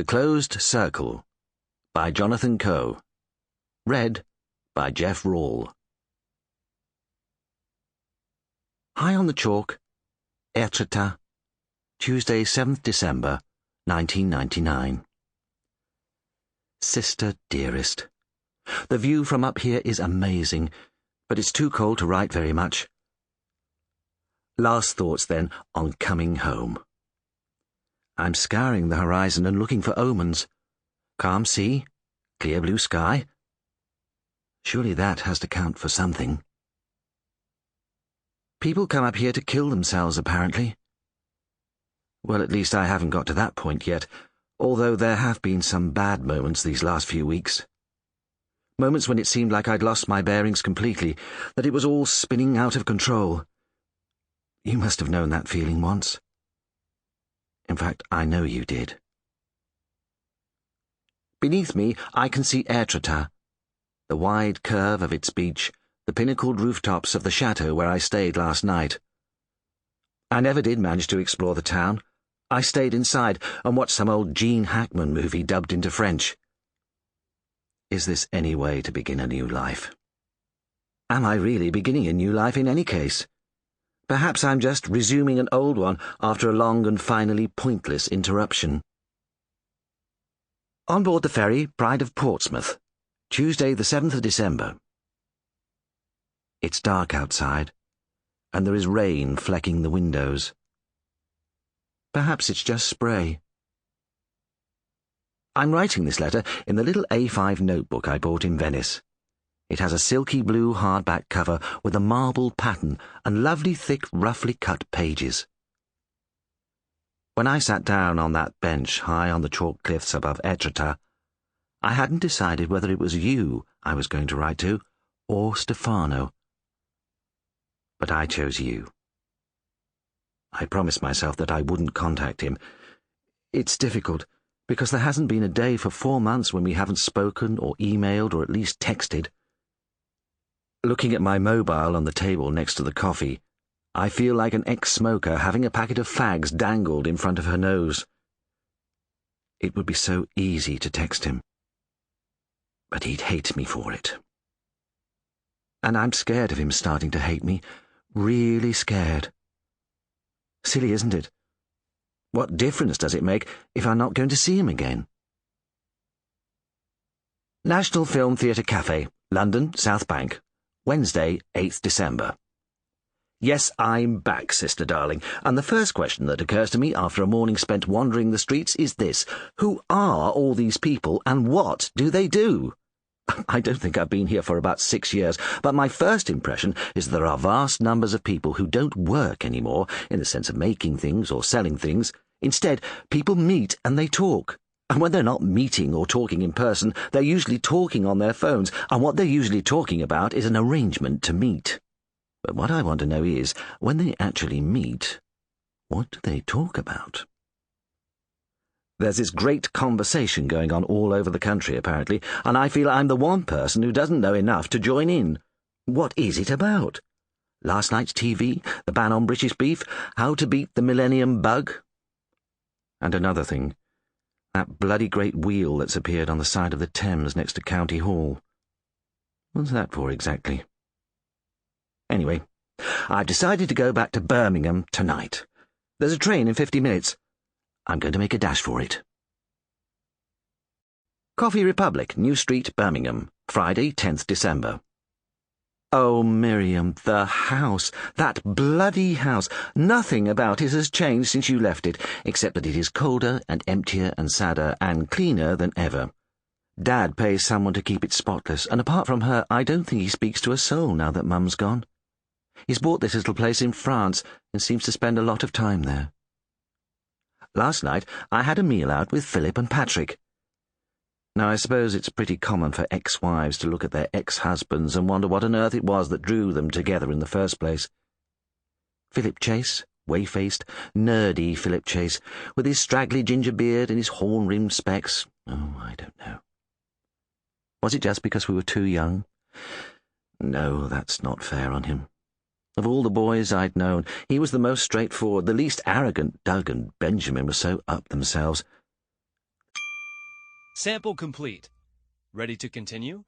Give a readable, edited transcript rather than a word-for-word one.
The Closed Circle by Jonathan Coe. Read by Jeff Rawle. High on the Chalk, Trotter, Tuesday, 7th December, 1999. Sister dearest, the view from up here is amazing, but it's too cold to write very much. Last thoughts, then, on coming home. I'm scouring the horizon and looking for omens. Calm sea, clear blue sky. Surely that has to count for something. People come up here to kill themselves, apparently. Well, at least I haven't got to that point yet, although there have been some bad moments these last few weeks. Moments when it seemed like I'd lost my bearings completely, that it was all spinning out of control. You must have known that feeling once. In fact, I know you did. Beneath me, I can see Trotter, the wide curve of its beach, the pinnacled rooftops of the chateau where I stayed last night. I never did manage to explore the town. I stayed inside and watched some old Gene Hackman movie dubbed into French. Is this any way to begin a new life? Am I really beginning a new life in any case? Perhaps I'm just resuming an old one after a long and finally pointless interruption. On board the ferry, Pride of Portsmouth, Tuesday the 7th of December. It's dark outside, and there is rain flecking the windows. Perhaps it's just spray. I'm writing this letter in the little A5 notebook I bought in Venice. It has a silky blue hardback cover with a marbled pattern and lovely thick, roughly cut pages. When I sat down on that bench high on the chalk cliffs above Trotter, I hadn't decided whether it was you I was going to write to or Stefano. But I chose you. I promised myself that I wouldn't contact him. It's difficult, because there hasn't been a day for 4 months when we haven't spoken or emailed or at least texted. Looking at my mobile on the table next to the coffee, I feel like an ex-smoker having a packet of fags dangled in front of her nose. It would be so easy to text him. But he'd hate me for it. And I'm scared of him starting to hate me, really scared. Silly, isn't it? What difference does it make if I'm not going to see him again? National Film Theatre Cafe, London, South Bank, Wednesday, 8th December. Yes, I'm back, sister darling, and the first question that occurs to me after a morning spent wandering the streets is this: who are all these people and what do they do? I don't think I've been here for about 6 years, but my first impression is that there are vast numbers of people who don't work anymore in the sense of making things or selling things. Instead, people meet and they talk. And when they're not meeting or talking in person, they're usually talking on their phones, and what they're usually talking about is an arrangement to meet. But what I want to know is, when they actually meet, what do they talk about? There's this great conversation going on all over the country, apparently, and I feel I'm the one person who doesn't know enough to join in. What is it about? Last night's TV, the ban on British beef, how to beat the Millennium bug? And another thing, that bloody great wheel that's appeared on the side of the Thames next to County Hall. What's that for exactly? Anyway, I've decided to go back to Birmingham tonight. There's a train in 50 minutes. I'm going to make a dash for it. Coffee Republic, New Street, Birmingham, Friday, 10th December. Oh, Miriam, the house, that bloody house. Nothing about it has changed since you left it, except that it is colder and emptier and sadder and cleaner than ever. Dad pays someone to keep it spotless, and apart from her, I don't think he speaks to a soul now that Mum's gone. He's bought this little place in France and seems to spend a lot of time there. Last night, I had a meal out with Philip and Patrick. Now, I suppose it's pretty common for ex-wives to look at their ex-husbands and wonder what on earth it was that drew them together in the first place. Philip Chase, whey-faced, nerdy Philip Chase, with his straggly ginger beard and his horn-rimmed specs. Oh, I don't know. Was it just because we were too young? No, that's not fair on him. Of all the boys I'd known, he was the most straightforward, the least arrogant. Doug and Benjamin were so up themselves. Sample complete. Ready to continue?